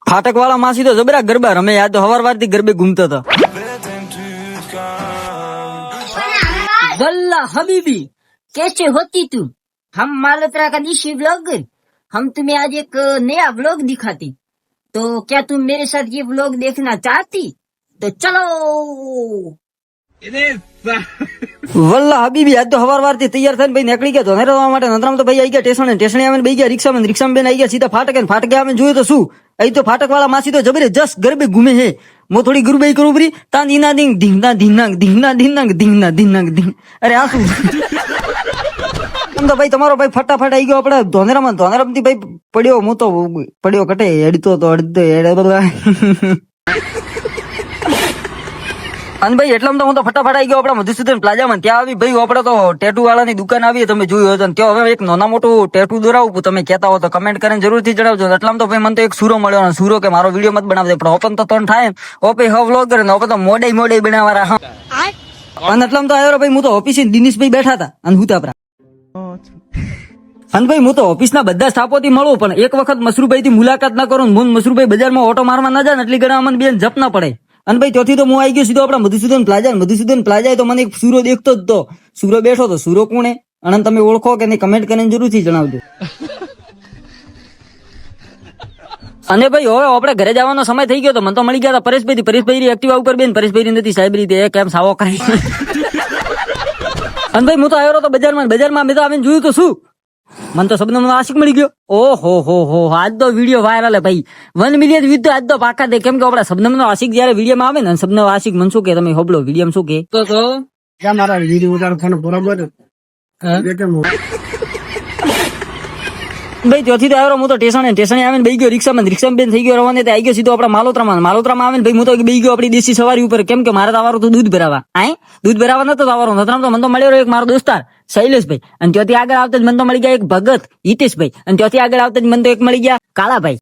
ફાટક વાળા માસી તો જબરા ગરબા રમે, યાદ તો હવાર થી ગરબે ઘૂમતા હતા. वल्ला हबीबी कैसे होती तुम? हम मालूत्रा का निशी व्लॉगर, हम तुम्हें आज एक नया व्लॉग दिखाती, तो क्या तुम मेरे साथ ये व्लॉग देखना चाहती? तो चलो. વલ્લા હબીબી આજ તો હવાર થી તૈયાર થઈને ભાઈ નીકળી ગયા ધોને રવા માટે. નંતરામ તો ભાઈ આવી ગયા સ્ટેશને, સ્ટેશને આવીને બેસી ગયા રિક્ષામાં, રિક્ષામાં બેન આવી ગયા સીધા ફાટકે, ફાટકે આવીને જોયું તો શું, અહીં તો ફાટક વાળા માસી તો જબરજસ્ત ગરબે ઘૂમે હે. મો થોડી ગુરબાઈ કરું પરી તા દીના દીંગ ધીંગના ધીંગના ધીંગના ધીંગના ધીંગના ધીંગના ધીંગ. અરે આ શું એમ તો ભાઈ તમારો ભાઈ ફટાફટ આવી ગયો આપણે ધોનેરામાં. ધોનેરામ થી ભાઈ પડ્યો, હું તો પડ્યો કટે હેડતો તો અને ભાઈ એટલામાં તો હું તો ફટાફટ આવી ગયો આપણા મધુસૂદન પ્લાઝામાં. ત્યાં આવી ભાઈ આપડે તો ટેટુ વાળાની દુકાન આવી, તમે જોયું હતું. ત્યાં હવે એક નાના મોટું ટેટુ દોરાવું, તમે કહેતા હો તો કમેન્ટ કરીને જરૂરથી જણાવજો. એટલામાં તો ભાઈ મને તો એક સુરો મળ્યો, સુરો કે મારો વિડીયો મત બનાવજો, પણ ઓપન તો તન થાય ઓપે હ વ્લોગર ને ઓપે તો મોડે બનાવવાના. અને એટલામાં તો આવ્યો ભાઈ, હું તો ઓફિસે દિનેશભાઈ બેઠા હતા અને હું તાપરા. અને ભાઈ હું તો ઓફિસ ના બધા સ્ટાફો થી મળું, પણ એક વખત મસરૂભાઈ થી મુલાકાત ના કરું, હું મસરૂભાઈ બજારમાં ઓટો મારવા ના જાય ને એટલી ઘણા મને બેન જપ ના પડે. અને ભાઈ ત્યાંથી તો હું આવી ગયો સીધો આપણા મધુસૂદન પ્લાઝા. મધુસૂદન પ્લાઝા તો મને એક સુરો દેખતો જ તો, સુરો બેઠો તો. સુરો કોણે અને તમે ઓળખો કે નહીં કમેન્ટ કરીને જરૂરથી જણાવજો. અને ભાઈ હવે આપણે ઘરે જવાનો સમય થઈ ગયો તો મને તો મળી ગયા હતા પરેશભાઈ. પરેશભાઈ એક્ટિવા ઉપર બેન, પરેશભાઈ નથી સાહેબ રીતે કેમ સાવો કરી. અને ભાઈ હું તો આવ્યો હતો બજારમાં મેં તો આવીને જોયું તો શું, મને તો શબ્દ આશિક મળી ગયો. ઓહો હો આજ તો વિડીયો વાયરલ હે ભાઈ, 1 મિલિયન વ્યૂઝ તો આજ તો પાકા દે. કેમ કે આપડા શબ્દ આશિક જયારે વિડીયોમાં આવે ને, શબ્દ આશિક મન શું કે તમે હોબળો વિડીયો શું કે તો મારા વિડીયો ઉતારવાનો બરાબર ભાઈ. ત્યાંથી તો આવ્યો હું તો સ્ટેશને આવીને બેસી ગયો રિક્ષામાં બેન થઈ ગયો રવાને. આવી ગયો સીધો આપડા માલોત્રામાં આવીને ભાઈ હું તો બેસી ગયો આપડી દેશી સવારી ઉપર. કેમ કે મારે આવવાનું તો દૂધ ભરાવા, દૂધ ભરાવા નતો આવવાનું. નતરામ તો મને તો મળ્યો એક મારો દોસ્તાર શૈલેષભાઈ, અને ત્યાંથી આગળ આવતા જ મને તો મળી ગયા એક ભગત હિતેશભાઈ, અને ત્યાંથી આગળ આવતા જ મને તો એક મળી ગયા કાળાભાઈ.